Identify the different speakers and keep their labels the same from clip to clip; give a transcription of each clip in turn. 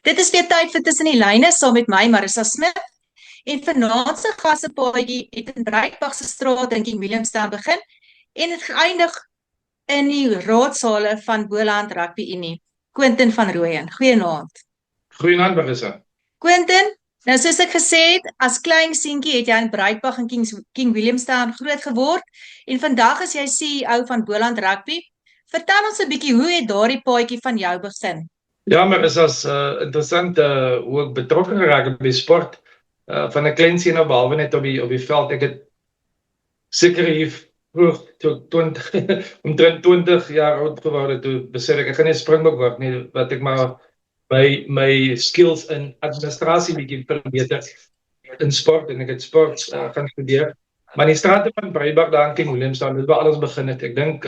Speaker 1: Dit is weer tyd vir Tussen die Lyne saam met my Marissa Smit. En vanaand se gassepaadjie het in Breitbach se straat in King Williamstown begin en het geëindig in die raadsale van Boland Rugby Unie. Quentin van Rooyen, goeienaand.
Speaker 2: Goeienaand, Marissa.
Speaker 1: Quentin, nou soos ek gesê het, as klein seentjie het jy in Breitbach en King Williamstown groot geword en vandag is jy CEO van Boland Rugby. Vertel ons 'n bietjie, hoe het daardie paadjie van jou begin?
Speaker 2: Ja, Marissa, is interessant hoe ek betrokke geraak het by sport. Van 'n klein seun af, behalwe net op die veld. Ek het seker hier vroeg, toe ek 20, omtrent 20 jaar oud geword het, toe besef ek gaan nie Springbok word nie, wat ek maar my skills in administrasie bietjie verbeter in sport, en ek het sport gaan studeer. Maar in die strate van Breitbach daar in King Williamstown, dit waar alles begin het. Ek dink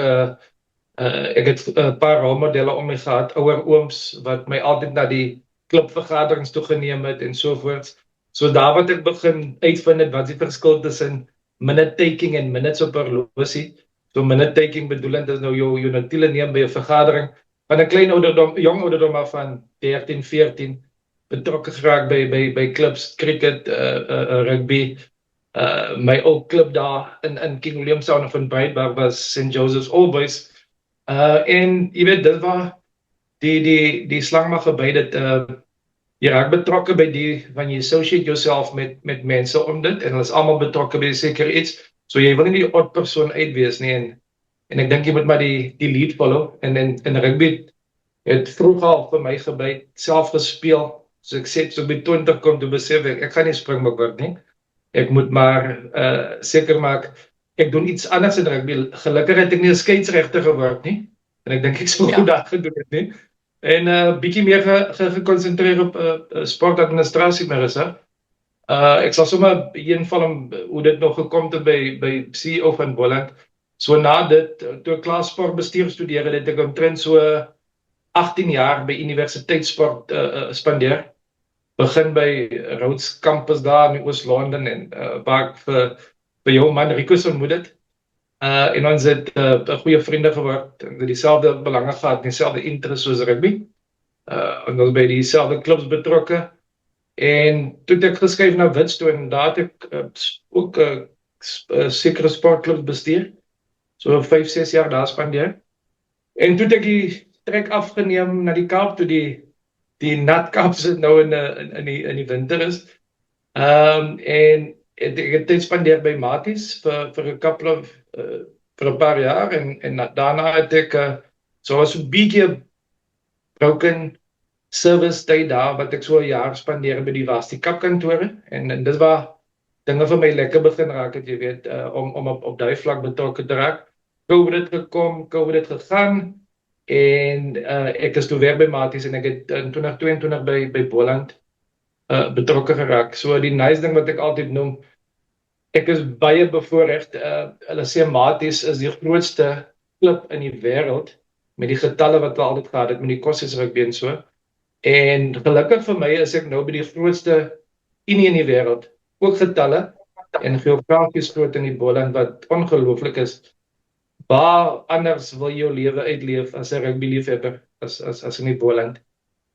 Speaker 2: ek het 'n paar rolmodelle om my gehad, ouer ooms wat my altyd na die klubvergaderings toe geneem het en sovoorts. So daar wat ek begin uitvind het wat die verskil tussen minute taking en minutes op horlosie. So minute taking bedoelend is nou jou notiele neem by 'n vergadering van 'n klein ouderdom, jong ouderdom af van 13, 14 betrokke geraak by clubs, cricket, rugby. My ou klub daar in King Williamstown of in Breitbach was St. Joseph's All Boys. En jy weet, dit was die slang maar verby dit, jy raak betrokke by die, wanneer jy associate yourself met mense om dit, en hulle is allemaal betrokke by seker iets, so jy wil nie die odd persoon uitwees nie, en ek dink jy moet maar die lead follow, en rugby het vroeg al vir my gebyt, self gespeel, so ek sê, so by 20 kom, toe besef ek gaan nie Springbok word nie, ek moet maar seker maak, ek doen iets anders in rugby. Gelukkig het ek nie 'n skeieregter geword nie, en ek dink ek sou goed daar gedoen het nie, en bietjie meer gekonsentreer op sportadministrasie, Marissa. Ek sal sommer inval om hoe dit nog gekom het by CEO van Boland. So na dit, toe ek klaar sportbestuur studeer het, ek omtrent so 18 jaar by universiteitssport spandeer. Begin by Rhodes Campus daar in Oos-London, en waar ek vir jou man Rico ontmoet het. En ons het goeie vriende geword, en dieselfde belange gehad, dieselfde interest soos rugby. En ons by dieselfde clubs betrokke. En toe het ek geskuif na Wits toe, en daar het ek ook sekere sportclubs bestuur. So 5, 6 jaar daar spandeer. En toe het ek die trek afgeneem na die Kaap, toe die nat Kaap sit nou in die winter is. En ek het tyd spandeer by Maties vir 'n paar jaar, en daarna het ek so was 'n bietjie broken service tyd daar, wat ek so 'n jaar spandeer by die Wasti Kapkantore, en dit was dinge vir my lekker begin raak het, jy weet, om op daai vlak betrokke te raak. COVID het gekom, COVID het gegaan, en ek is toe weer by Maties, en ek het in 2022 by Boland betrokke geraak. So die nice ding wat ek altyd noem, ek is baie bevoorrecht, hulle sê Maties is die grootste klub in die wêreld, met die getalle wat hulle altyd gehad het, met die kostes rugby en so, en gelukkig vir my is ek nou by die grootste unie in die wêreld, ook getalle, en geografies groot in die Boland, wat ongelooflik is. Waar anders wil jou lewe uitleef as 'n rugby liefhebber, as in die Boland.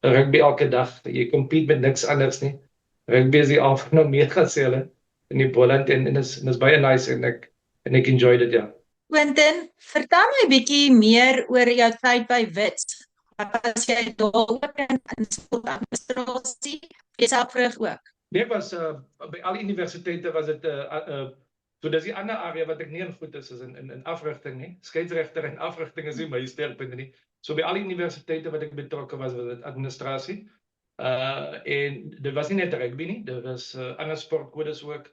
Speaker 2: Rugby elke dag, jy compete met niks anders nie. Rugby is die alfa en omega sê hulle in die Boland, en is baie nice, en ek enjoy dit, ja.
Speaker 1: Quentin, vertel my 'n bietjie meer oor jou tyd by Wits. Was jy daar ook in sportadministrasie? Jy self vrug ook?
Speaker 2: Nee, was by alle universiteite was dit so dis die ander area wat ek nie in goed is in afrigting nie. Skeieregter en afrigting is nie my sterkpunte nie. So by alle universiteite wat ek betrokke was dit administrasie. En dit was nie net rugby nie, dit was ander sportkodes ook.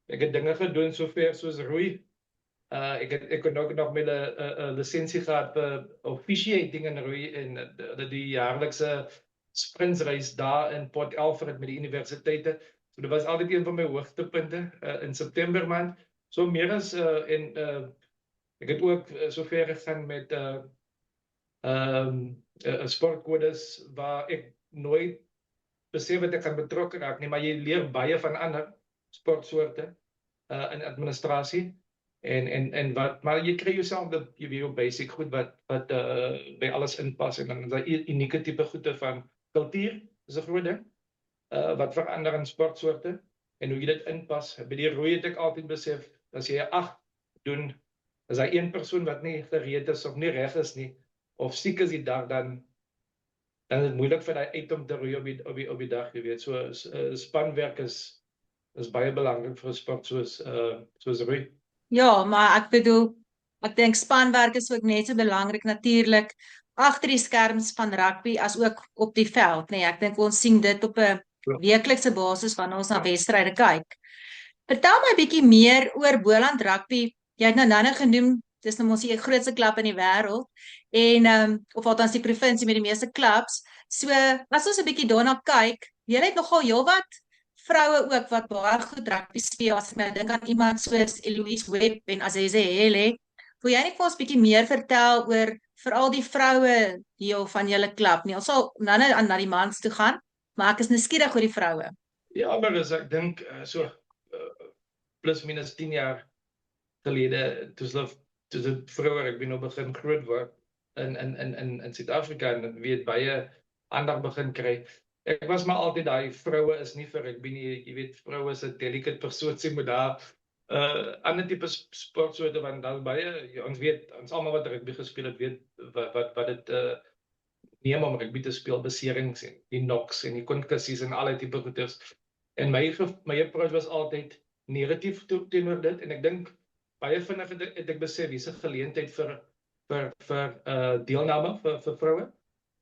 Speaker 2: Ek het dinge gedoen sover soos roei. Ek kon ook nog met 'n lisensie gehad vir officiating in roei, en die jaarlikse sprintsreis daar in Port Alfred met die universiteite. So dit was altyd een van my hoogtepunte in September maand. So meer as ek het ook sover gegaan met sportkodes waar ek nooit besef dat ek gaan betrokke raak nie, maar jy leer baie van ander sportsoorte in administrasie. En maar jy kry jouself dat jy weer op basic goed wat by alles inpas, en dan is daar unieke tipe goede van kultuur, is 'n groot ding. Wat verander in sportsoorte en hoe jy dit inpas. By die roei het ek altyd besef, as jy 'n 8 doen, is daar een persoon wat nie gereed is of nie reg is nie, of siek is die dag, dan is dit moeilik vir daai uit om te roei op die dag, jy weet. So spanwerk is baie belangrik vir 'n sport soos roei.
Speaker 1: Ja, maar ek bedoel, ek dink spanwerk is ook net so belangrik natuurlik agter die skerms van rugby as ook op die veld, nee. Ek dink ons sien dit op 'n weeklikse basis wanneer ons na wedstryde kyk. Vertel my 'n bietjie meer oor Boland Rugby. Jy het nou genoem, dis nou mos die grootste klub in die wêreld en of althans die provinsie met die meeste klubs. So, as ons 'n bietjie daarna kyk, julle het nogal heelwat vroue ook wat baie goed rugby speel. As ek nou dink aan iemand soos Eloise Webb en Azeze Hele. Wil jy net vir ons bietjie meer vertel oor veral die vroue deel van julle klub nie? Ons sal nou na die mans toe gaan, maar ek is nuuskierig oor die vroue.
Speaker 2: Ja, maar ek dink plus minus 10 jaar gelede, toe dit vroeër ek nou begin groot word in Suid-Afrika en weet baie aandag begin kry. Ek was maar altyd daai vroue is nie vir rugby nie, jy weet, vroue is 'n delicate persoon, sy moet daar ander tipe sportsoorte, want daar is baie, ons weet, ons almal wat rugby gespeel het, weet wat dit neem om rugby te speel, beserings en die knocks en die konkussies en alle tipe goeders. En my approach was altyd negatief teenoor dit, en ek dink baie vinnig het ek besef hier's 'n geleentheid vir deelname vir vroue.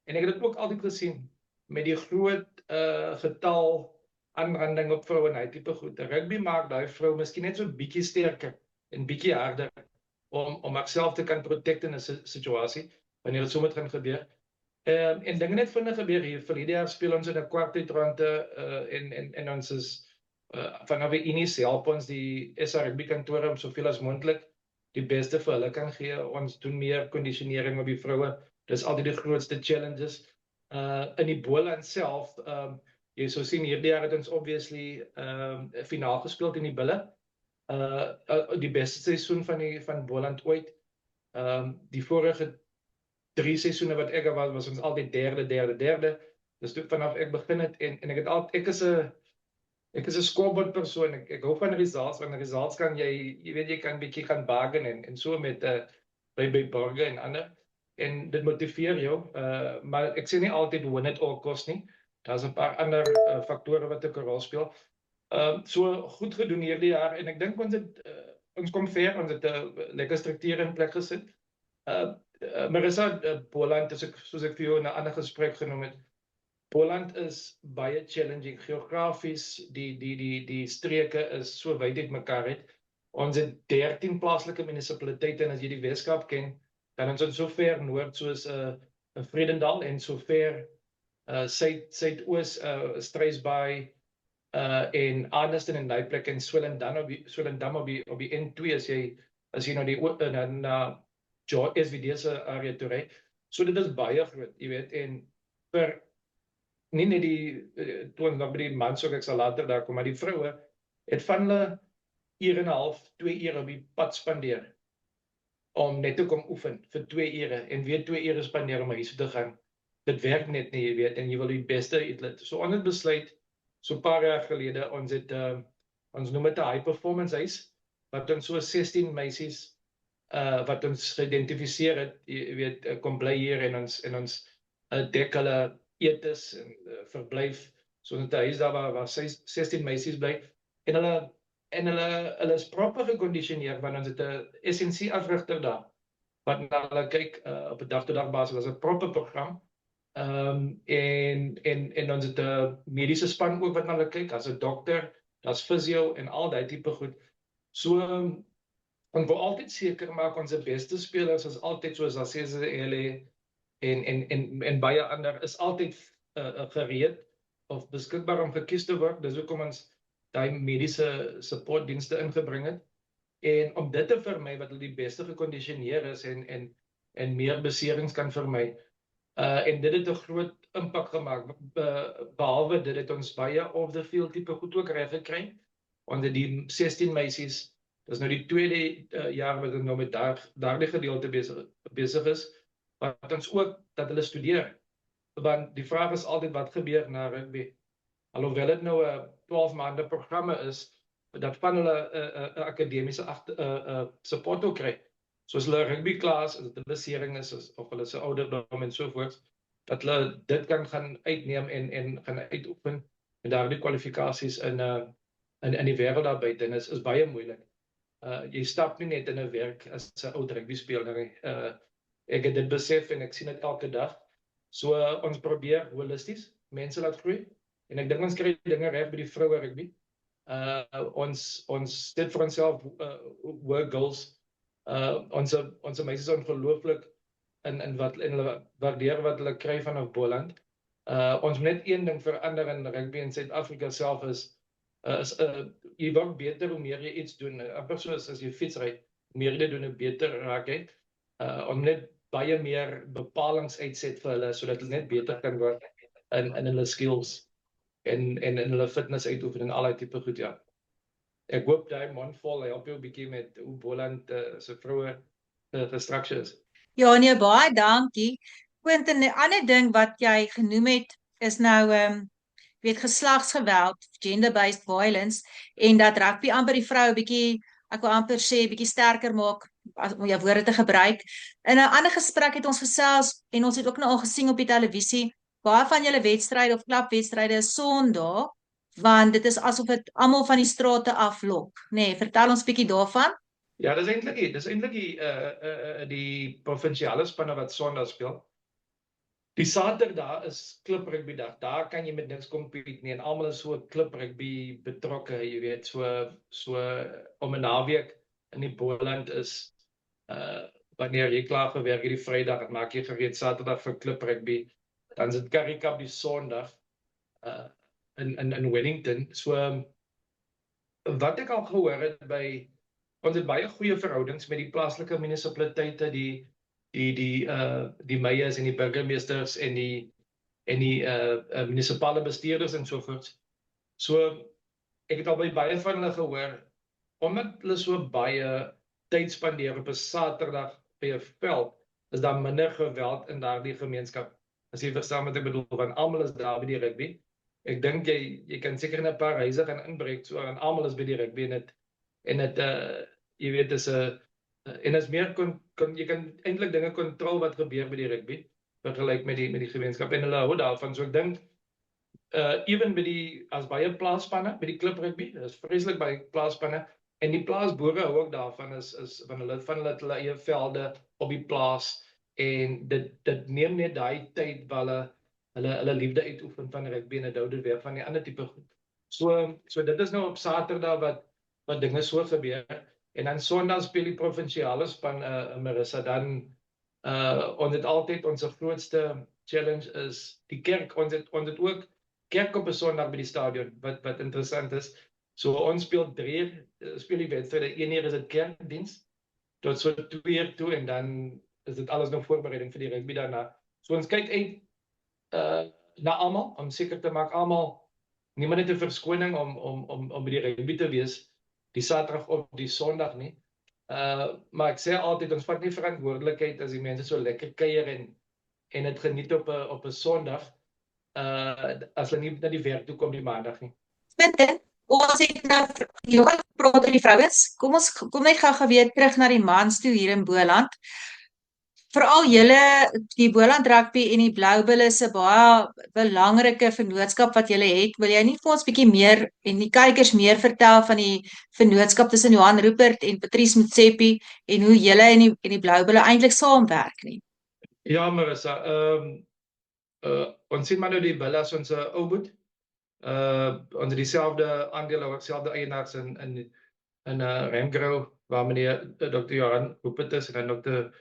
Speaker 2: En ek het dit ook altyd gesien met die groot getal aanranding op vroue en hy tipe goed. Rugby maak daai vrou miskien net so bietjie sterker en bietjie harder om haarself te kan protect in 'n situasie wanneer dit so moet gaan gebeur. En dinge net vinnig gebeur hier. Verlede jaar speel ons in 'n kwartfinale en ons is vanaf die Unis help ons die SA rugby kantore om soveel as moontlik die beste vir hulle kan gee. Ons doen meer kondisionering op die vroue. Dis altyd die grootste challenges. In die Boland self, jy sou sien hierdie jaar het ons obviously 'n finaal gespeel in die Bulle. Die beste seisoen van Boland ooit. Die vorige 3 seisoene wat ek was ons altyd derde. Dus toe vanaf ek begin het en ek het altyd ek is 'n scoreboard persoon. Ek hou van results, want results kan jy weet jy kan bietjie gaan bargain en so met by burger en ander. En dit motiveer jou, maar ek sê nie altyd win it all cost nie. Daar's 'n paar ander faktore wat 'n rol speel. So goed gedoen hierdie jaar en ek dink ons kom ver, ons het 'n lekker struktuur in plek gesit. Marissa, Boland, soos ek vir jou in 'n ander gesprek genoem het, Boland is baie challenging geografies, die streke is so wyd uitmekaar het. Ons het 13 plaaslike munisipaliteite en as jy die Weskaap ken, dan ons so ver noord soos Vredendal en so ver suidoos Struisbaai en Arniston en daai plek en Swellendam op die N2 as jy nou die na SVD se area toe ry. So dit is baie groot, jy weet, en vir nie net die toe nog by die mans ook ek sal later daar kom, maar die vroue het van hulle 1 en 'n half, 2 ure op die pad spandeer om net te kom oefen vir 2 ure en weer 2 ure spandeer om huis toe te gaan. Dit werk net nie, jy weet, en jy wil die beste uitlet. So ons het besluit so 'n paar jaar gelede, ons noem dit 'n high performance huis, wat ons so 16 meisies wat ons geïdentifiseer het, jy weet, kom bly hier en ons dek hulle etes en verblyf. So ons het 'n huis daar waar 16 meisies bly en hulle is proper gekondisioneer, want ons het 'n SNC afrigter daar wat na hulle kyk op 'n dag-tot-dag basis. Dit is 'n proper program. En ons het 'n mediese span ook wat na hulle kyk, as 'n dokter, daar's fisio en al daai tipe goed. So ons wil altyd seker maak ons beste spelers is altyd soos Azeze Hele en baie ander is altyd gereed of beskikbaar om gekies te word. Dis hoekom ons daai mediese supportdienste ingebring het. En om dit te vermy wat hulle die beste gekondisioneer is en meer beserings kan vermy. En dit het 'n groot impak gemaak. Behalwe dit het ons baie off the field tipe goed ook reg gekry. Ons het die 16 meisies, dis nou die tweede jaar wat ons nou met daardie gedeelte besig is, wat ons ook dat hulle studeer want die vraag is altyd wat gebeur na rugby. Alhoewel dit nou 'n 12 maande programme is, dat van hulle 'n akademiese support ook kry. Soos hulle rugby klas, as dit 'n besering is of hulle se ouderdom en so voort, dat hulle dit kan gaan uitneem en gaan uitoefen en daardie kwalifikasies in die wêreld daar buite en is baie moeilik. Jy stap nie net in 'n werk as 'n ou rugby speler nie. Ek het dit besef en ek sien dit elke dag. So ons probeer holisties mense laat groei en ek dink ons kry dinge reg by die vroue rugby. Ons dit vir onsself work goals. Ons meisies is ongelooflik in wat en hulle waardeer wat hulle kry vanaf Boland. Ons moet net een ding verander in rugby in Suid-Afrika self is jy word beter hoe meer jy iets doen. Amper soos as jy fietsry, hoe meer jy doen, hoe beter raak jy. Om net baie meer bepalings uitset vir hulle sodat hulle net beter kan word in hulle skills en in hulle fitness uitoefen en al daai tipe goed, ja. Ek hoop daai mondvol help jou 'n bietjie met hoe Boland se vroue gestructured is.
Speaker 1: Ja, nee, baie dankie. Quentin, 'n ander ding wat jy genoem het is nou weet geslagsgeweld, gender-based violence en dat rugby amper die vrou 'n bietjie, ek wil amper sê bietjie sterker maak om jou woorde te gebruik. In 'n ander gesprek het ons gesels en ons het ook nou al gesien op die televisie, baie van julle wedstryde of klubwedstryde is Sondag, want dit is asof dit almal van die strate aflok, nê? Nee, vertel ons bietjie daarvan.
Speaker 2: Ja, dis eintlik die provinsiale spanne wat Sondag speel. Die Saterdag is klub rugby dag. Daar kan jy met niks compete nie en almal is so klub rugby betrokke, jy weet, so om 'n naweek in die Boland is wanneer jy klaar gewerk het die Vrydag, dan maak jy gereed Saterdag vir klub rugby. Dan is dit Currie Cup die Sondag in Wellington. So wat ek al gehoor het ons het baie goeie verhoudings met die plaaslike munisipaliteite, die meyers en die burgemeesters en die munisipale bestuurders en so voort. So ek het al by baie van hulle gehoor, omdat hulle so baie tyd spandeer op 'n Saterdag by 'n veld, is daar minder geweld in daardie gemeenskap. As jy verstaan wat ek bedoel, want almal is daar by die rugby. Ek dink jy kan seker in 'n paar huise gaan inbreek, so en almal is by die rugby en dit jy weet dis 'n en as meer jy kan eintlik dinge kontrol wat gebeur by die rugby vergelyk met die gemeenskap en hulle hou daarvan. So ek dink ewen by as baie plaasspanne by die klub rugby, is vreeslik baie plaasspanne en die plaasboere hou ook daarvan is van hulle eie velde op die plaas en dit neem net daai tyd waar hulle liefde uitoefen van rugby en dit hou dit weer van die ander tipe goed. So dit is nou op Saterdag wat dinge so gebeur. En dan Sondag speel die provinsiale span Marissa, dan ons het altyd ons grootste challenge is die kerk. Ons het ook kerk op 'n Sondag by die stadion wat interessant is. So ons speel 3 uur speel die wedstryd. 1 uur is dit kerkdiens tot so 2 uur toe en dan is dit alles nog voorbereiding vir die rugby daarna. So ons kyk uit na almal om seker te maak niemand het 'n verskoning om by die rugby te wees die Saterdag of die Sondag nie. Maar ek sê altyd ons vat nie verantwoordelikheid as die mense so lekker kuier en dit geniet op 'n Sondag as hulle nie na die werk toe kom die Maandag nie.
Speaker 1: Ons het nou gepraat oor die vrouens. Kom net gou weer terug na die mans toe hier in Boland. Veral julle die Boland Rugby en die Bloubulle se baie belangrike vennootskap wat julle het. Wil jy nie vir ons bietjie meer en die kykers meer vertel van die vennootskap tussen Johan Rupert en Patrice Motsepe en hoe julle en die Bloubulle eintlik saamwerk nie?
Speaker 2: Ja, Marissa, ons sien maar nou die Bulle as ons ou boet. Ons dieselfde aandele, dieselfde eienaars in Remgrow, waar meneer Dr. Johan Rupert is en dan Dr.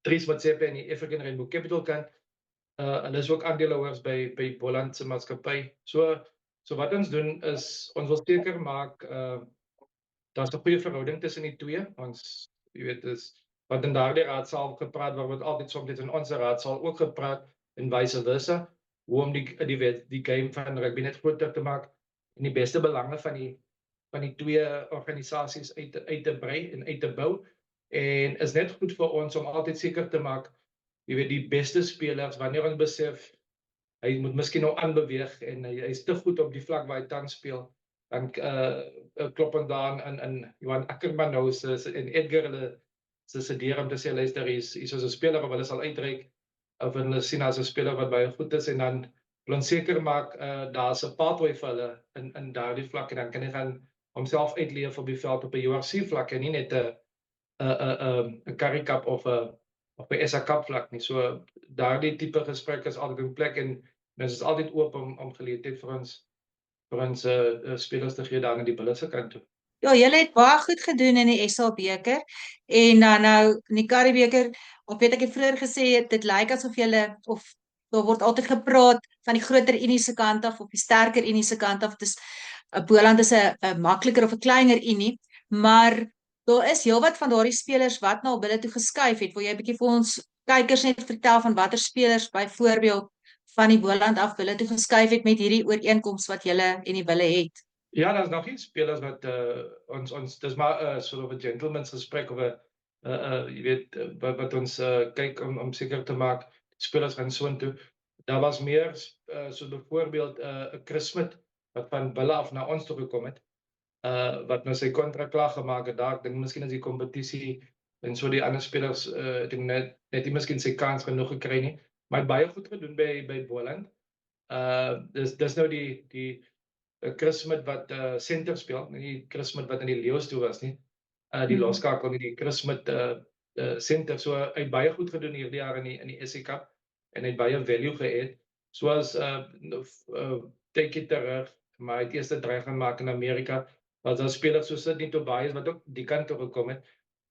Speaker 2: Patrice Motsepe en die African Rainbow Capital kant. En is ook aandeelhouers by Boland se maatskappy. So wat ons doen is ons wil seker maak daar's 'n goeie verhouding tussen die twee. Ons jy weet is wat in daardie raadsaal gepraat word altyd soms in ons raadsaal ook gepraat en vice versa. Hoe om die game van rugby net groter te maak en die beste belange van die twee organisasies uit te brei en uit te bou. En is net goed vir ons om altyd seker te maak, jy weet die beste spelers wanneer ons besef hy moet miskien nou aanbeweeg en hy is te goed op die vlak waar hy tans speel. Dan klop ons daar in Johan Ackerman nou en Edgar hulle se deur om te sê luister is soos 'n speler wat hulle sal uitreik of hulle sien as 'n speler wat baie goed is en dan wil ons seker maak daar's 'n pathway vir hulle in daardie vlak en dan kan hy gaan homself uitleef op die veld op 'n URC vlak en nie net 'n Currie Cup of 'n SA Cup vlak nie. So daardie tipe gesprekke is altyd in plek en ons is altyd oop om geleenthede vir ons spelers te gee daar aan die Bulls se kant toe.
Speaker 1: Ja, julle het baie goed gedoen in die SA beker en dan nou in die Currie beker, of weet ek het vroeër gesê dit lyk asof julle of daar word altyd gepraat van die groter Unie se kant af of die sterker Unie se kant af. Dis Boland is 'n makliker of 'n kleiner Unie, maar daar is heelwat van daardie spelers wat na Bulle toe geskuif het. Wil jy 'n bietjie vir ons kykers net vertel van watter spelers byvoorbeeld van die Boland af Bulle toe geskuif het met hierdie ooreenkoms wat julle en die Bulle het?
Speaker 2: Ja, daar's nog nie spelers wat ons dis maar sort of 'n gentleman's gesprek of 'n jy weet wat ons kyk om seker te maak spelers gaan soontoe. Daar was meer so byvoorbeeld 'n Chris Smith wat van Bulle af na ons toe gekom het. Wat nou sy kontrak klaar gemaak het daar. Ek dink miskien as die kompetisie en so die ander spelers ek dink net nie miskien sy kans genoeg gekry nie, maar baie goed gedoen by Boland. Dis nou die Chris Smith wat center speel, nie Chris Smith wat in die Leeu's toe was nie. Die loskakel nie, die Chris Smith center. So hy het baie goed gedoen hierdie jaar in die SA Cup en hy het baie value geëet. Soos take it terug, maar hy het eers 'n draai gaan maak in Amerika. Was daar spelers soos Sidney Tobias wat ook die kant toe gekom het.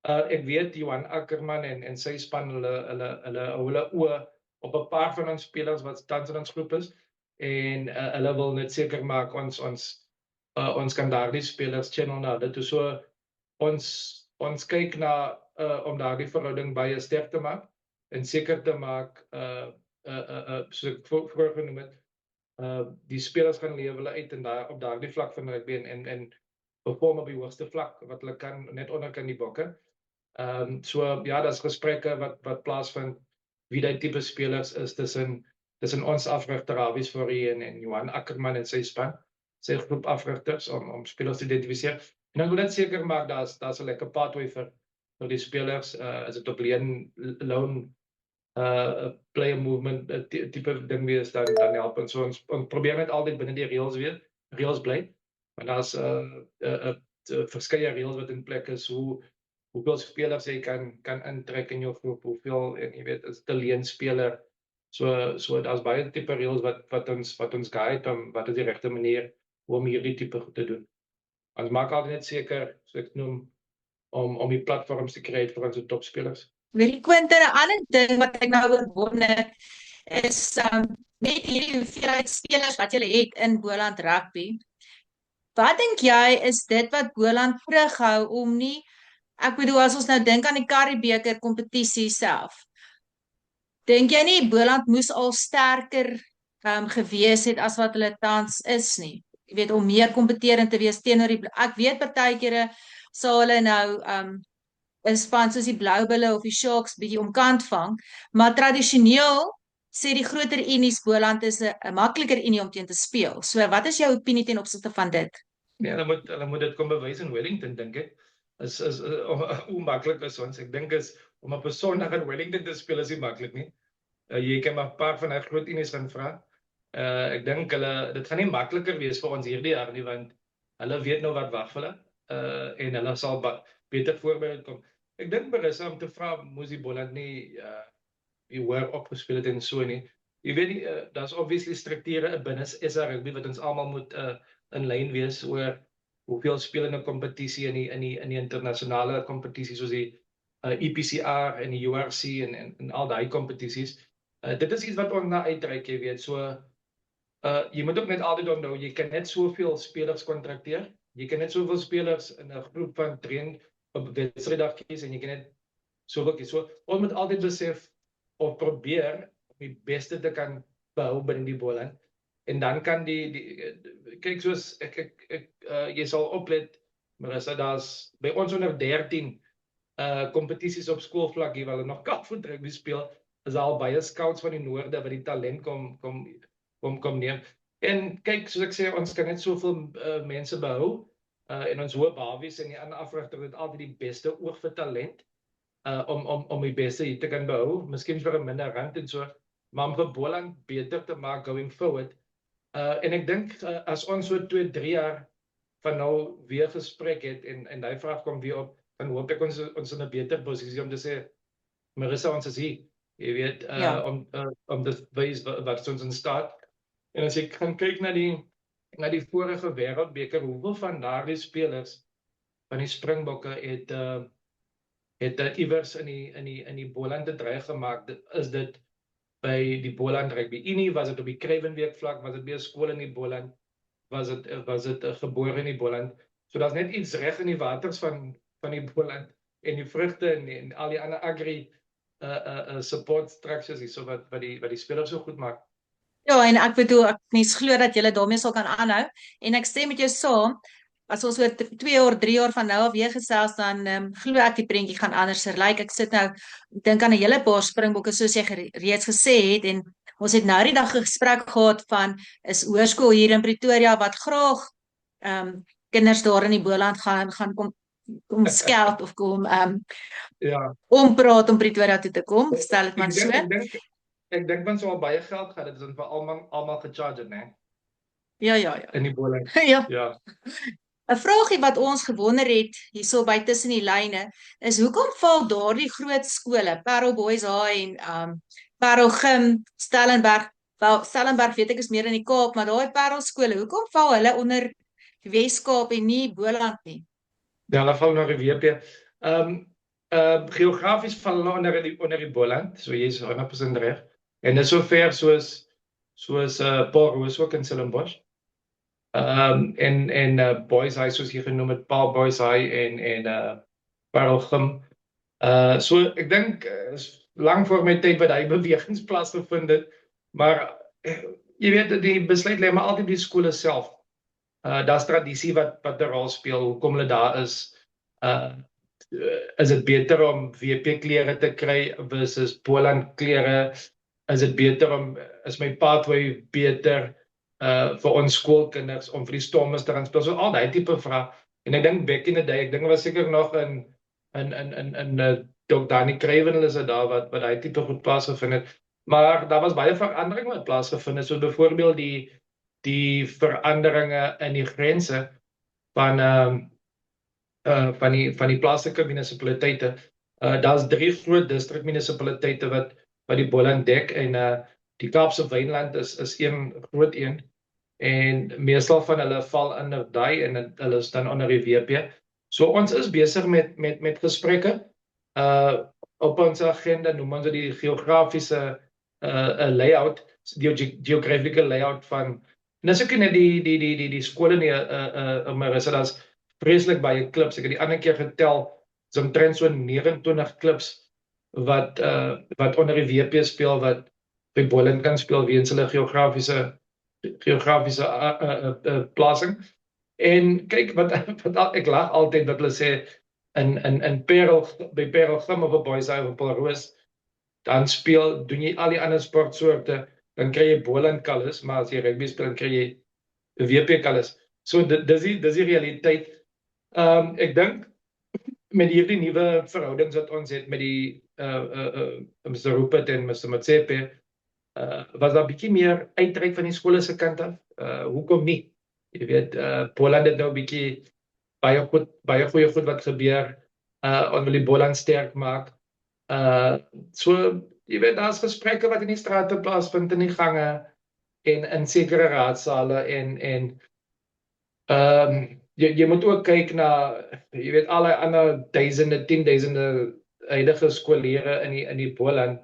Speaker 2: Ek weet Johan Ackerman en sy span hulle oë op 'n paar van ons spelers wat tans in ons groep is en hulle wil net seker maak ons kan daardie spelers channel na dit so ons kyk na om daardie verhouding baie sterk te maak en seker te maak so ek vroeër genoem het die spelers gaan lewe hulle uit en daar op daardie vlak van rugby en perform op die hoogste vlak wat hulle kan net onder kan die bokke. So ja, daar's gesprekke wat plaasvind wie die tipe spelers is tussen ons afrigter Avies Fourie en Johan Ackerman en sy span, sy groep afrigters om spelers te identifiseer. En dan wil dit seker maak daar's 'n lekker pathway vir die spelers as dit op loan player movement tipe ding wees dan help ons so ons probeer net altyd binne die reëls bly. Maar daar's verskeie reëls wat in plek is hoeveel spelers jy kan intrek in jou groep, hoeveel en jy weet is 'n leenspeler. So daar's baie tipe reëls wat ons guide om wat is die regte manier om hierdie tipe goed te doen. Ons maak altyd net seker, so ek noem om die platforms te kry vir ons topspelers.
Speaker 1: Wil Quentin, 'n ander ding wat ek nou wonder is met hierdie hoeveelheid spelers wat julle het in Boland rugby. Wat dink jy is dit wat Boland terughou om nie, ek bedoel as ons nou dink aan die Currie beker kompetisie self. Dink jy nie Boland moes al sterker gewees het as wat hulle tans is nie? Jy weet om meer kompeterend te wees teenoor die ek weet partykeere sal hulle nou 'n span soos die Blou Bulle of die Sharks bietjie omkant vang, maar tradisioneel sê die groter unies Boland is 'n makliker unie om teen te speel. So wat is jou opinie ten opsigte van dit?
Speaker 2: Nee, hulle moet dit kom bewys in Wellington dink ek. Is onmaklik is ons. Ek dink is om 'n persoon in Wellington te speel is nie maklik nie. Jy kan maar 'n paar van die groot unies gaan vra. Ek dink dit gaan nie makliker wees vir ons hierdie jaar nie want hulle weet nou wat wag vir hulle. En hulle sal beter voorberei kom. Ek dink Marissa om te vra moes die Boland nie hoër opgespeel het en so nie. Jy weet nie, daar's obviously strukture binne SA rugby wat ons almal moet in lyn wees oor hoeveel speel in 'n kompetisie in die internasionale kompetisies soos die EPCR en die URC en al daai kompetisies. Dit is iets wat ons na uitreik, jy weet. So jy moet ook net altyd onthou jy kan net soveel spelers kontrakteer. Jy kan net soveel spelers in 'n groep van train op wedstrydag kies en jy kan net soveel kies. So ons moet altyd besef of probeer om die beste te kan behou binne die Boland. En dan kan kyk soos jy sal oplet, Marissa, daar's by ons onder 13 kompetisies op skoolvlak hier waar hulle nog kapvoet rugby speel, is al baie scouts van die noorde wat die talent kom kom neem. En kyk, soos ek sê, ons kan net soveel mense behou en ons hoop Hawies en die ander afrigter het altyd die beste oog vir talent om die beste hier te kan behou. Miskien vir 'n minder rand en so, maar om vir Boland beter te maak going forward. En ek dink as ons so 2-3 jaar van nou weer gesprek het en daai vraag kom weer op, dan hoop ek ons in 'n beter posisie om te sê, Marissa, ons is hier. Jy weet, om te wys wat ons in staat. En as ek gaan kyk na die vorige wêreldbeker, hoeveel van daardie spelers van die Springbokke het iewers in die Boland te dreig gemaak. Is dit by die Boland Rugby Unie, was dit op die Kruiwenweek vlak, was dit by 'n skool in die Boland, was dit gebore in die Boland. So daar's net iets reg in die waters van die Boland en die vrugte en al die ander agri support structures hierso wat die spelers so goed maak.
Speaker 1: Ja, en ek bedoel, ek mens glo dat jy daarmee sal kan aanhou en ek stem met jou saam. As ons oor 2 of 3 jaar van nou af weer gesels, dan glo ek die prentjie gaan anderser lyk. Ek sit nou, ek dink aan 'n hele paar Springbokke soos jy reeds gesê het en ons het nou die dag 'n gesprek gehad van is hoërskool hier in Pretoria wat graag kinders daar in die Boland gaan kom scout of kom
Speaker 2: Ja.
Speaker 1: ompraat om Pretoria toe te kom. Stel dit maar so.
Speaker 2: Ek dink mens sou al baie geld gehad het, dit is vir almal gecharge, né?
Speaker 1: Ja.
Speaker 2: In die Boland.
Speaker 1: Ja.
Speaker 2: Ja.
Speaker 1: 'n Vraagie wat ons gewonder het hierso by tussen die lyne is hoekom val daardie groot skole, Parel Boys High en Parel Gym, Stellenberg, wel Stellenberg weet ek is meer in die Kaap, maar daai Parel skole, hoekom val hulle onder die Wes-Kaap en nie Boland nie?
Speaker 2: Ja, hulle val onder die WP. Geografies val hulle onder die Boland, so jy is 100% reg. En dit is so ver soos Paul Roos ook in Stellenbosch. En Boys High soos jy genoem het, Paul Boys High en Parel Gym. So ek dink is lank voor my tyd wat hy bewegings plaasgevind het, maar jy weet die besluit lê maar altyd by die skole self. Daar's tradisie wat 'n rol speel, hoekom hulle daar is. Is dit beter om WP klere te kry versus Boland klere? Is dit beter is my pathway beter vir ons skoolkinders om vir die Stormers te gaan speel? So al daai tipe vrae. En ek dink back in the day, ek dink was seker nog in Dr. Danny Craven hulle is daar wat daai tipe goed plaasgevind het. Maar daar was baie verandering wat plaasgevind het. So byvoorbeeld die veranderinge in die grense van die plaaslike munisipaliteite. Daar's 3 groot distrikmunisipaliteite wat die Boland dek en die Kaapse Wynland is een groot een en meestal van hulle val in daai en hulle is dan onder die WP. So ons is besig met gesprekke op ons agenda, noem ons die geografiese layout, die geographical layout van en as ek net die skole nie Marissa, daar's vreeslik baie klubs. Ek het die ander keer getel, is omtrent so 29 klubs wat onder die WP speel, wat by Boland kan speel weens hulle geografiese plasing. En kyk wat ek lag altyd wat hulle sê in by Parel Gym of 'n Boys High of Paul Roos, dan doen jy al die ander sportsoorte, dan kry jy Boland colours, maar as jy rugby speel dan kry jy WP colours. So dis die realiteit. Ek dink met hierdie nuwe verhoudings wat ons het met die Mr. Rupert en Mr. Motsepe, was daar 'n bietjie meer uitreik van die skole se kant af. Hoekom nie? Jy weet, Boland het nou 'n bietjie baie goeie goed wat gebeur. Ons wil die Boland sterk maak. So jy weet, daar's gesprekke wat in die strate plaasvind, in die gange en in sekere raadsale en jy moet ook kyk na, jy weet, al die ander tienduisende huidige skoolleerders in die Boland,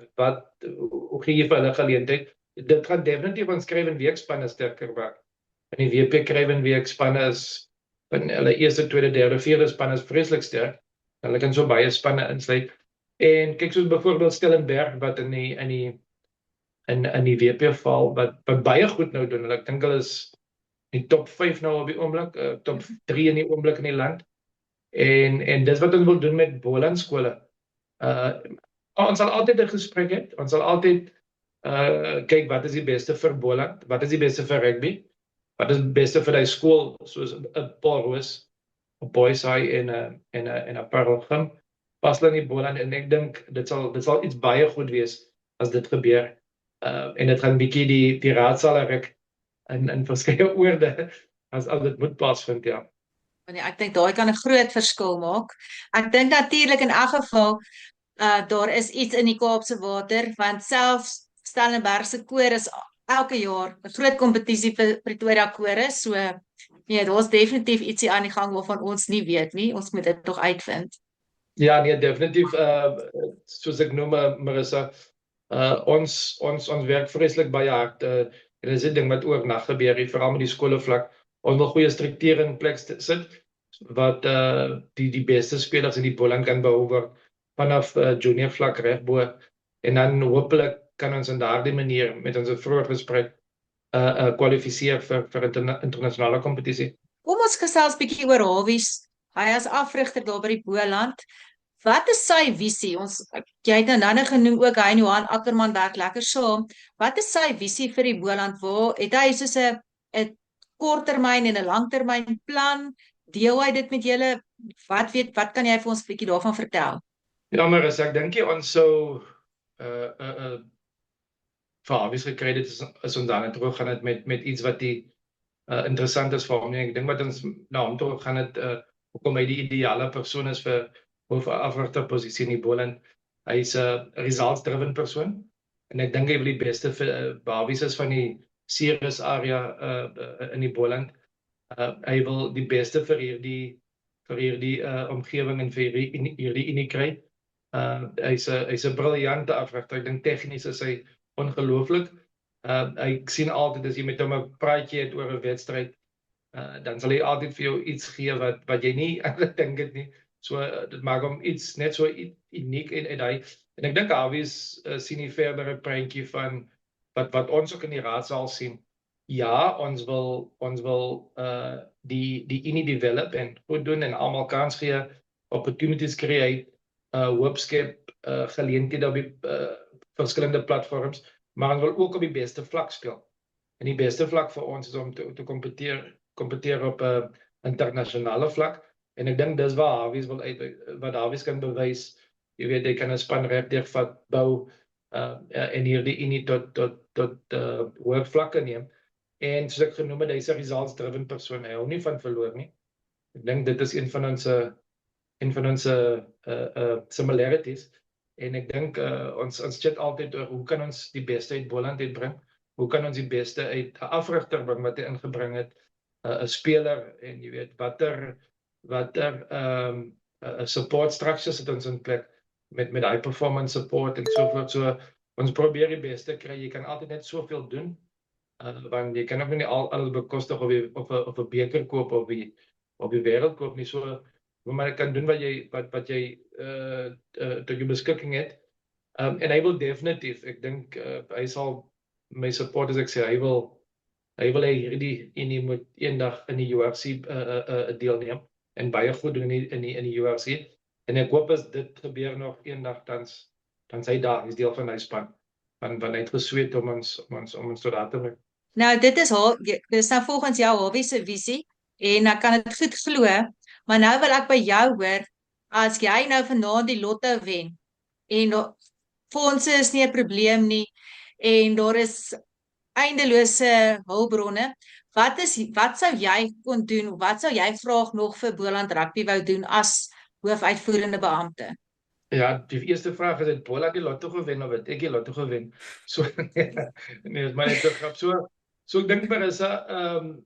Speaker 2: hoe gee jy vir hulle geleentheid? Dit gaan definitief ons Kruiwenweekspanne sterker maak. In die WP Kruiwenweekspanne is, in hulle eerste, tweede, derde, vierde spanne is vreeslik sterk. Hulle kan so baie spanne insluit. En kyk soos byvoorbeeld Stellenberg wat in die WP val, wat baie goed nou doen. Ek dink hulle is die top 5 nou op die oomblik, top 3 in die oomblik in die land. En dis wat ons wil doen met Boland skole. Ons sal altyd 'n gesprek hê. Ons sal altyd kyk wat is die beste vir Boland, wat is die beste vir rugby, wat is die beste vir die skool soos 'n Paul Roos, 'n Boys High en 'n Parelgym pas hulle in die Boland en ek dink dit sal iets baie goed wees as dit gebeur. En dit gaan bietjie die raadsale ruk in verskeie oorde as dit moet plaasvind, ja.
Speaker 1: Nee, ek dink daai kan 'n groot verskil maak. Ek dink natuurlik in elk geval daar is iets in die Kaapse water want selfs Stellenberg se koor is elke jaar 'n groot kompetisie vir Pretoria kore, so nee, daar's definitief ietsie aan die gang waarvan ons nie weet nie. Ons moet dit tog uitvind.
Speaker 2: Ja, nee, definitief soos ek noem Marissa, ons werk vreeslik baie hard. En dis 'n ding wat oornag gebeur hier, veral met die skole vlak. Ons wil goeie strukture in plek sit wat die beste spelers in die Boland kan behou word vanaf junior vlak regbo en dan hopelik kan ons in daardie manier met ons vroeër gesprek kwalifiseer vir internasionale kompetisie.
Speaker 1: Kom ons gesels bietjie oor Hawies. Hy as afrigter daar by die Boland. Wat is sy visie? Jy het nou genoem ook hy en Johan Ackerman werk lekker saam. Wat is sy visie vir die Boland? Waar het hy soos 'n korttermyn en 'n langtermynplan? Deel hy dit met julle? Wat kan jy vir ons 'n bietjie daarvan vertel?
Speaker 2: Ja, maar ek dink ons sou vir Hawies gekry het is ons dan net teruggaan het met iets wat die interessant is vir hom. Ek dink wat ons na hom toe gaan het hoekom hy die ideale persoon is vir hoofafrigterposisie in die Boland. Hy is 'n results driven persoon en ek dink hy wil die beste vir Hawies is van die Ceres area in die Boland. Hy wil die beste vir hierdie omgewing en vir hierdie unie kry. Hy's 'n briljante afrigter. Ek dink tegnies is hy ongelooflik. Ek sien altyd as jy met hom 'n praatjie het oor 'n wedstryd, dan sal hy altyd vir jou iets gee wat jy nie dink dit nie. So dit maak hom iets net so uniek en hy en ek dink Hawies sien die verdere prentjie van wat ons ook in die raadsaal sien. Ja, ons wil die unie develop en goed doen en almal kans gee, opportunities create, hoop skep, geleenthede op die verskillende platforms, maar ons wil ook op die beste vlak speel. En die beste vlak vir ons is om te kompeteer op 'n internasionale vlak. En ek dink dis waar wat Hawies kan bewys. Jy weet, hy kan 'n span regdeur bou en hierdie unie tot hoë vlakke neem. En soos ek genoem het, hy's 'n results driven persoon. Hy hou nie van verloor nie. Ek dink dit is een van ons similarities. En ek dink ons chat altyd oor hoe kan ons die beste uit Boland uitbring? Hoe kan ons die beste uit 'n afrigter bring wat hy ingebring het? 'n speler en jy weet watter support structures het ons in plek met high performance support en so voort. So ons probeer die beste kry. Jy kan altyd net soveel doen. Want jy kan ook nie alles bekostig of 'n beker koop of die wêreld koop nie. So maar jy kan doen wat jy tot jou beskikking het. En hy wil definitief, ek dink hy sal my support as ek sê hy wil hierdie unie moet eendag in die URC deelneem en baie goed doen in die URC. En ek hoop as dit gebeur nog eendag dan sy daar is deel van hy span. Want hy het gesweet om ons tot daar te bring.
Speaker 1: Nou dit is nou volgens jou Hawies se visie en ek kan dit goed glo, maar nou wil ek by jou hoor, as jy nou vanaand die lotto wen en fondse is nie 'n probleem nie en daar is eindelose hulpbronne, wat sou jy kon doen? Wat sou jy graag nog vir Boland Rugby wou doen as hoofuitvoerende beampte?
Speaker 2: Ja, die eerste vraag is het Boland die lotto gewen of het ek die lotto gewen? So nee, is maar net 'n grap. So ek dink maar is 'n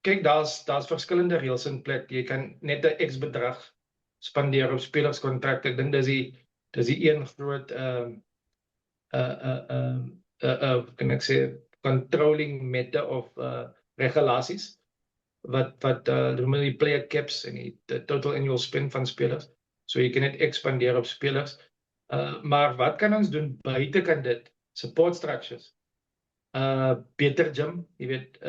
Speaker 2: kyk daar's verskillende reëls in plek. Jy kan net 'n X bedrag spandeer op spelerskontrakte. Ek dink dis die een groot kan ek sê controlling method of regulasies wat noem die player caps en die total annual spend van spelers. So jy kan net expandeer op spelers. Maar wat kan ons doen buite kan dit? Support structures. Beter gym, jy weet,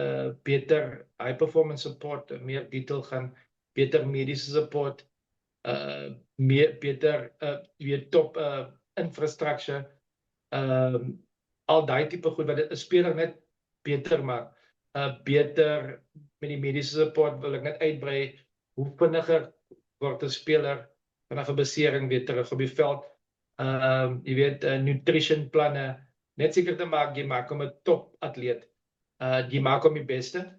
Speaker 2: beter high performance support, meer detail gaan, beter mediese support, beter jy weet top infrastructure, al daai tipe goed wat 'n speler net beter maak. Beter met die mediese support wil ek net uitbrei hoe vinniger word 'n speler vanaf 'n besering weer terug op die veld. Jy weet nutrition planne, net seker te maak jy maak hom 'n top atleet. Jy maak hom die beste.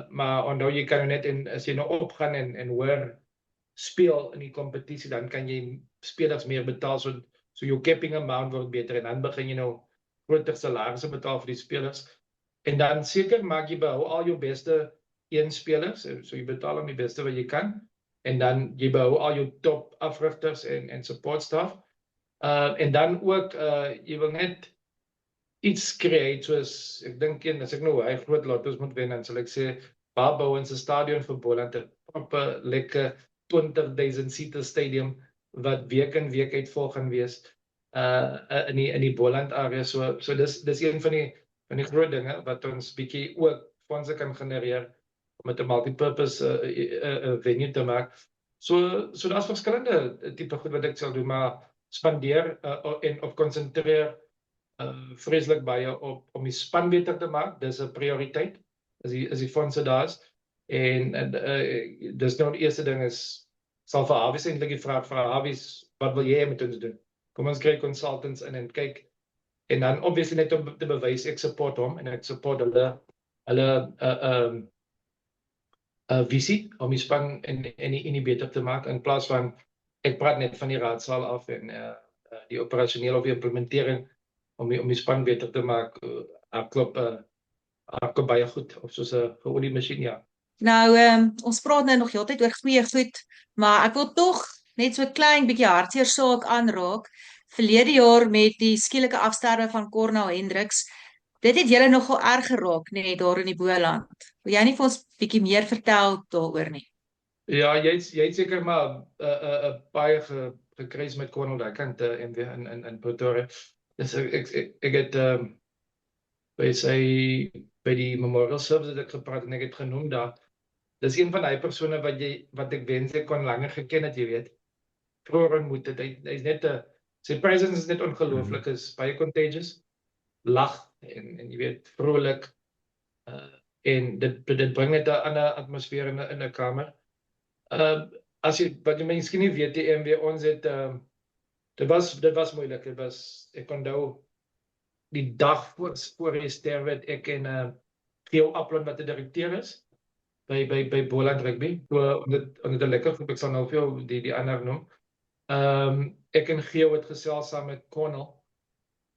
Speaker 2: Maar onthou jy kan net as jy nou opgaan en hoor speel in die kompetisie, dan kan jy spelers meer betaal, so jou capping amount word beter en dan begin jy nou groter salarisse betaal vir die spelers. En dan seker maak jy behou al jou beste een spelers, so jy betaal hom die beste wat jy kan. En dan jy behou al jou top afrigters en support staff. En dan ook jy wil net iets create, soos ek dink as ek nou hy groot lottos moet wen, dan sal ek sê bou in 'n stadion vir Boland, 'n proper lekker 20,000 seater stadium wat week in week uit vol gaan wees in die Boland area. So dis een van die groot dinge wat ons bietjie ook fondse kan genereer om met 'n multipurpose venue te maak. So daar's verskillende tipe goed wat ek sal doen, maar spandeer of konsentreer vreeslik baie om die span beter te maak. Dis 'n prioriteit as die fondse daar is. En dis nou die eerste ding is, sal vir Hawies eintlik die vraag vir Hawies, wat wil jy met ons doen? Kom ons kry consultants in en kyk. En dan obviously net om te bewys ek support hom en ek support hulle visie om die span en die beter te maak, in plaas van ek praat net van die raadsaal af en die operasionele of die implementering om die span beter te maak. Hardloop baie goed, of soos 'n geolie masjien, ja.
Speaker 1: Nou, ons praat nou nog heeltyd oor goeie goed, maar ek wil tog net so 'n klein bietjie hartseer saak aanraak. Verlede jaar met die skielike afsterwe van Cornel Hendricks, dit het julle nogal erg geraak, net daar in die Boland. Wil jy nie vir ons bietjie meer vertel daaroor nie?
Speaker 2: Ja, jy het seker maar baie gekruis met Cornel daai kant in Pretoria. Dus ek het by die memorial service het ek gepraat en ek het genoem daar. Dis een van die persone wat ek wens ek kon langer geken het, jy weet. Vroeger ontmoet het. Hy is net sy presence is net ongelooflik, is baie contagious. Lag en jy weet, vrolik. En dit bring net 'n ander atmosfeer in 'n kamer. As jy wat jy miskien nie weet, die MW ons het dit was moeilik. Ek onthou die dag voor hy sterwe het ek en Geo Aplon wat die direkteur is by Boland Rugby. Omdat 'n lekker groep, ek sal nou veel die ander noem. Ek en Geo het gesels saam met Cornel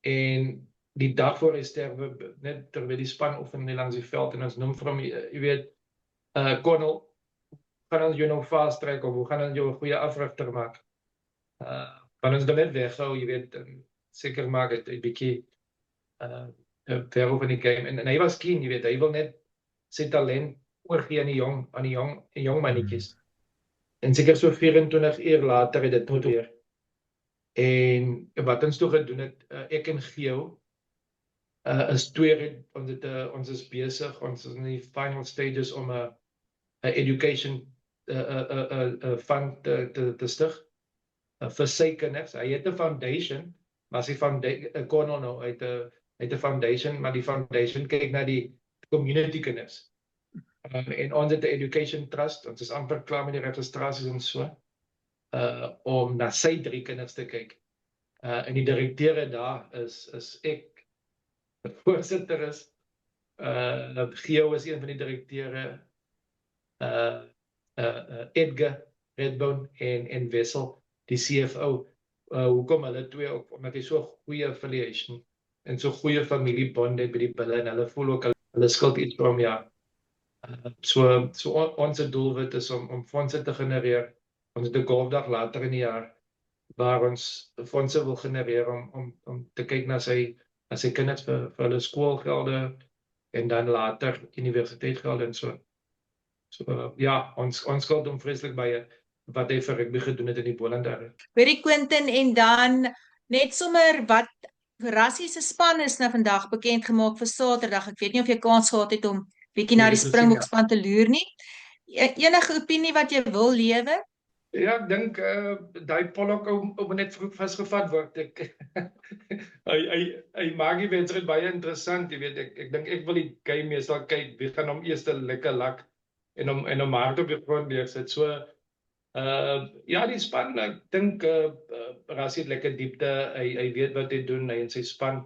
Speaker 2: en die dag voor hy sterwe, net terwyl die span oefen langs die veld en ons noem vir hom, jy weet, Cornel, gaan ons jou nou fast track of hoe gaan ons jou 'n goeie afrigter maak? Van ons dan net weghou, jy weet, seker maak het 'n bietjie ver over die game. En hy was keen, jy weet, hy wil net sy talent oorgee aan die jong mannetjies. En seker so 24 uur later het dit moet weer. En wat ons toe gedoen het, ek en Geo, is ons is besig, ons is in die final stages om 'n education fund te stig vir sy kinders. Hy het 'n foundation, maar sy Cornel nou uit 'n foundation, maar die foundation kyk na die community kinders. En ons het 'n education trust, ons is amper klaar met die registrasies en so, om na sy 3 kinders te kyk. En die direkteure daar is ek, die voorsitter is, Geo is een van die direkteure, Edgar Redbone en Wessel, die CFO. Hoekom hulle twee ook, omdat hy so goeie affiliation en so goeie familiebond het by die Bulle en hulle voel ook hulle skuld iets vir hom, ja. So ons doelwit is om fondse te genereer. Ons het 'n golfdag later in die jaar waar ons fondse wil genereer om te kyk na sy kinders vir hulle skoolgelde en dan later universiteitsgelde en so. So ja, ons skuld hom vreeslik baie wat hy vir rugby gedoen het in die Boland area.
Speaker 1: Hoorie Quentin, en dan net sommer wat Rassie se span is nou vandag bekend gemaak vir Saterdag. Ek weet nie of jy kans gehad het om bietjie na die Springbokspan te loer nie. Enige opinie wat jy wil lewe?
Speaker 2: Ja, ek dink daai Pollock ou moet net vroeg vasgevat word. Hy maak die wedstryd baie interessant, jy weet. Ek dink ek wil die game meestal kyk wie gaan hom eers lekker lak en hom hard op die grond neersit. So ja, die span, ek dink Rassie het lekker diepte. Hy weet wat hy doen, hy en sy span.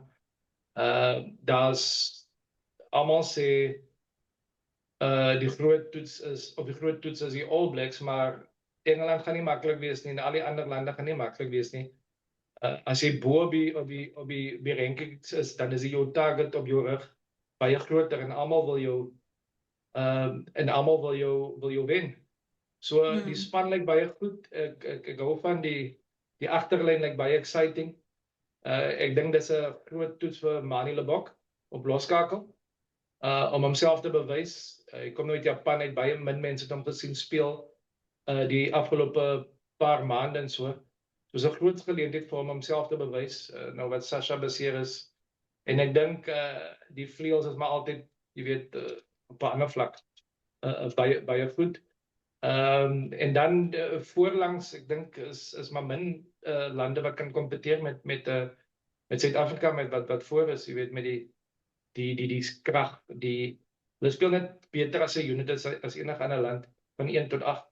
Speaker 2: Daar's almal sê die groot toets is op die groot toets is die All Blacks, maar Engeland gaan nie maklik wees nie en al die ander lande gaan nie maklik wees nie. As jy bo op die rankings is, dan is jou target op jou rug baie groter en almal wil jou wen. So die
Speaker 1: Hmm.
Speaker 2: span lyk baie goed. Ek hou van die agterlyn lyk baie exciting. Ek dink dis 'n groot toets vir Manie Lebok op loskakel. Om homself te bewys. Hy kom nou uit Japan, hy het baie min mense het hom gesien speel die afgelope paar maande en so. Dis 'n groot geleentheid vir hom om homself te bewys nou wat Sasha beseer is. En ek dink die vleuels is maar altyd, jy weet, op 'n ander vlak baie goed. En dan voorlangs, ek dink is maar min lande wat kan kompeteer met Suid-Afrika met wat voor is, jy weet, met die krag, hulle speel net beter as 'n unit as enige ander land van 1 tot 8.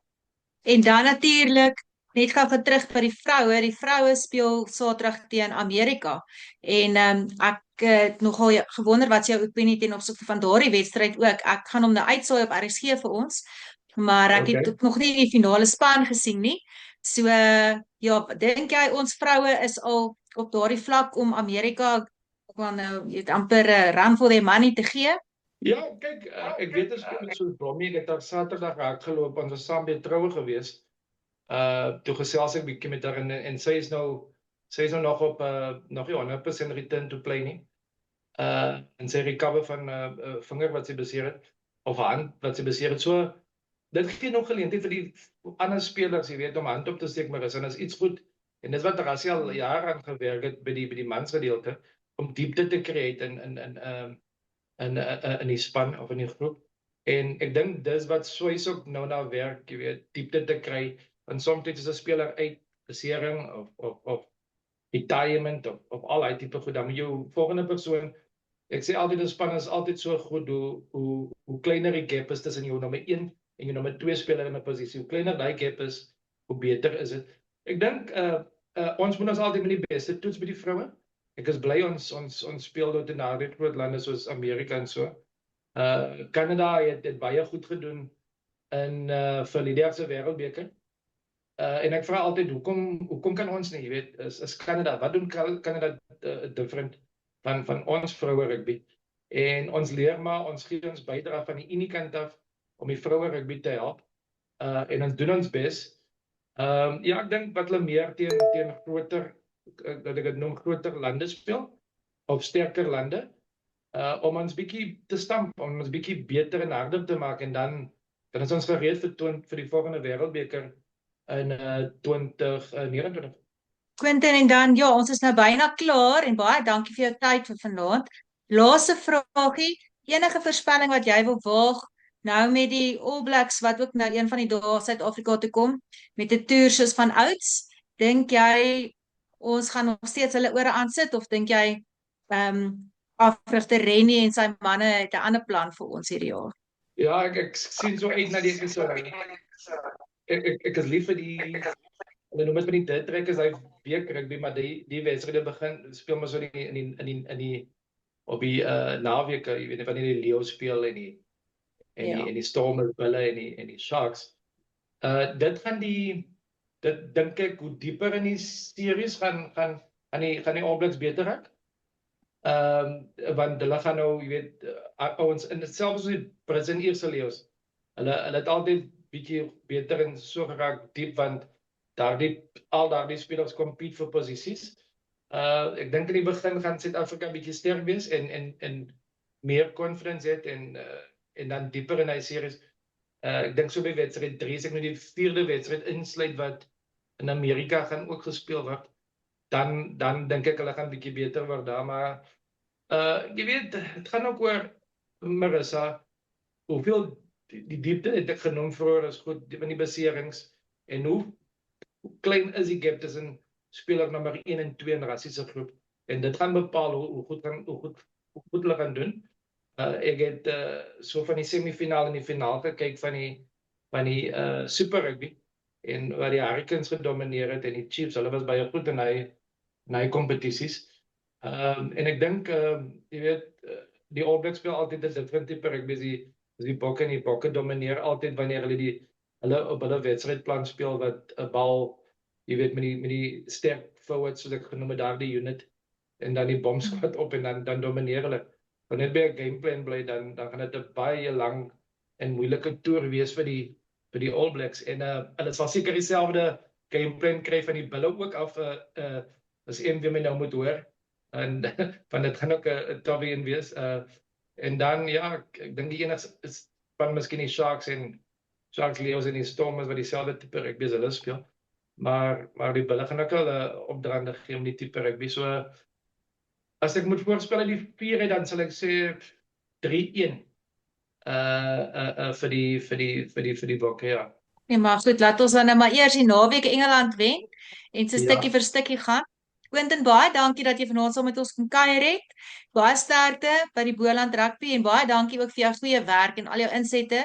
Speaker 1: En dan natuurlik net gou terug by die vroue. Die vroue speel Saterdag teen Amerika. En ek het nogal gewonder wat jou opinie ten opsigte van daardie wedstryd ook. Ek gaan hom nou uitsaai op RSG vir ons, maar ek het
Speaker 2: Okay.
Speaker 1: ook nog nie die finale span gesien nie. So ja, dink jy ons vroue is al op daardie vlak om Amerika van nou weet amper run for their money te gee?
Speaker 2: Ja, kyk, ek weet as kom met so Brommie, ek het daar Saterdag hardgeloop, ons was saam by troue gewees. Toe gesels ek bietjie met haar en sy is nou nog op nog nie 100% return to play nie. En sy recover van vinger wat sy beseer het of hand wat sy beseer het. So dit gee nog geleentheid vir die ander spelers, jy weet, om hand op te steek, maar is iets goed. En dis wat Rassie al jare aan gewerk het by die mansgedeelte om diepte te create in die span of in die groep. En ek dink dis wat Swys ook nou na werk, jy weet, diepte te kry. Want soms is 'n speler uit besering of retirement of al daai tipe goed, dan moet jou volgende persoon. Ek sê altyd 'n span is altyd so goed hoe kleiner die gap is tussen jou nommer 1 en jou nommer 2 speler in 'n posisie. Hoe kleiner daai gap is, hoe beter is dit. Ek dink ons moet ons altyd met die beste toets by die vroue. Ek is bly ons speel nou teen daardie groot lande soos Amerika en so. Canada het baie goed gedoen in vir die derde wêreldbeker. En ek vra altyd hoekom kan ons nie, jy weet, is Canada, wat doen Canada different van ons vroue rugby? En ons leer maar, ons gee ons bydrae van die unie kant af om die vroue rugby te help. En ons doen ons bes. Ja, ek dink wat hulle meer teen groter dat ek dit noem groter lande speel of sterker lande om ons bietjie te stamp, om ons bietjie beter en harder te maak en dan is ons gereed vir die volgende wêreldbeker in 2029.
Speaker 1: Quentin, en dan ja, ons is nou byna klaar en baie dankie vir jou tyd vir vanaand. Laaste vraagie, enige voorspelling wat jy wil waag nou met die All Blacks wat ook nou een van die dae Suid-Afrika toe kom met 'n toer soos van ouds, dink jy ons gaan nog steeds hulle ore aansit of dink jy afrigter Rennie en sy manne het 'n ander plan vir ons hierdie jaar?
Speaker 2: Ja, ek sien so uit na die episode. Ek is lief vir hulle noem dit met die dead trackers, hy week rugby, maar die wedstryde begin speel maar so in die op die naweke, jy weet wanneer die Leo speel en die Stormers hulle en die Sharks. Dit dink ek hoe dieper in die series gaan die All Blacks beter raak. Want hulle gaan nou, jy weet, ouens in selfs soos die Brits en Ierse leeu's. Hulle het altyd bietjie beter en so geraak diep want al daardie spelers compete vir posisies. Ek dink in die begin gaan Suid-Afrika bietjie sterk wees en meer confidence het en dan dieper in hy series. Ek dink so by wedstryd 3 as ek nou die 4de wedstryd insluit wat in Amerika gaan ook gespeel word, dan dink ek hulle gaan bietjie beter word daar, maar jy weet, het gaan ook oor Marissa, hoeveel die diepte het ek genoem vroeër is goed in die beserings en hoe hoe klein is die gap tussen speler nommer 1 en 2 in rassiese groep. En dit gaan bepaal hoe goed hulle gaan doen. Ek het so van die semifinaal en die finaal gekyk van die Super Rugby en waar die Hurricanes gedomineer het en die Chiefs, hulle was baie goed in hy kompetisies. En ek dink jy weet die All Blacks speel altyd 'n different tipe rugby, die Bokke en die Bokke domineer altyd wanneer hulle op hulle wedstrydplan speel wat 'n bal, jy weet met die sterk forwards soos ek genoem het daar die unit en dan die bomb squad op en dan domineer hulle. Wanneer by 'n gameplan bly dan gaan dit 'n baie lang en moeilike toer wees vir die All Blacks en hulle sal seker dieselfde gameplan kry van die bulle ook af as een wie my nou moet hoor en van dit gaan ook 'n tawwe in wees en dan ja ek dink die enigste is van miskien die Sharks Leos en die Stormers wat dieselfde tipe rugby as hulle speel maar die bulle gaan ook al opdraande gee om die tipe rugby so as ek moet voorspel uit die 4 dan sal ek sê 3-1 vir die Bokke ja.
Speaker 1: Nee, maar goed, laat ons dan nou maar eers die naweek Engeland wen en so stukkie vir stukkie gaan. Quentin, baie dankie dat jy vanaand saam met ons kon kuier het. Baie sterkte by die Boland Rugby en baie dankie ook vir jou goeie werk en al jou insette.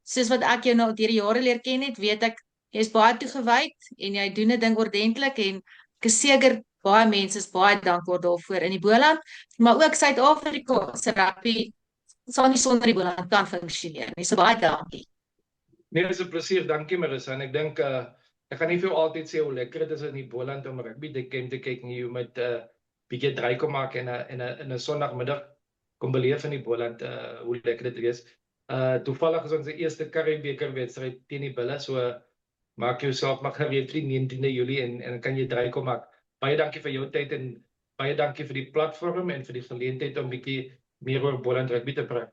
Speaker 1: Soos wat ek jou nou deur die jare leer ken het, weet ek jy's baie toegewyd en jy doen 'n ding ordentlik en ek is seker baie mense is baie dankbaar daarvoor in die Boland, maar ook Suid-Afrika se rugby sal nie sonder die Boland kan funksioneer nie. So baie dankie.
Speaker 2: Nee, dit is 'n plesier, dankie Marissa en ek dink ek gaan nie vir jou altyd sê hoe lekker dit is in die Boland om rugby te kyk nie, jy moet bietjie draai kom maak en 'n Sondagmiddag kom beleef in die Boland hoe lekker dit is. Toevallig is ons eerste Currie-beker wedstryd teen die Bulle, so maak jouself maar gereed vir die 19de Julie en kan jy draai kom maak. Baie dankie vir jou tyd en baie dankie vir die platform en vir die geleentheid om bietjie meer oor Boland rugby te praat.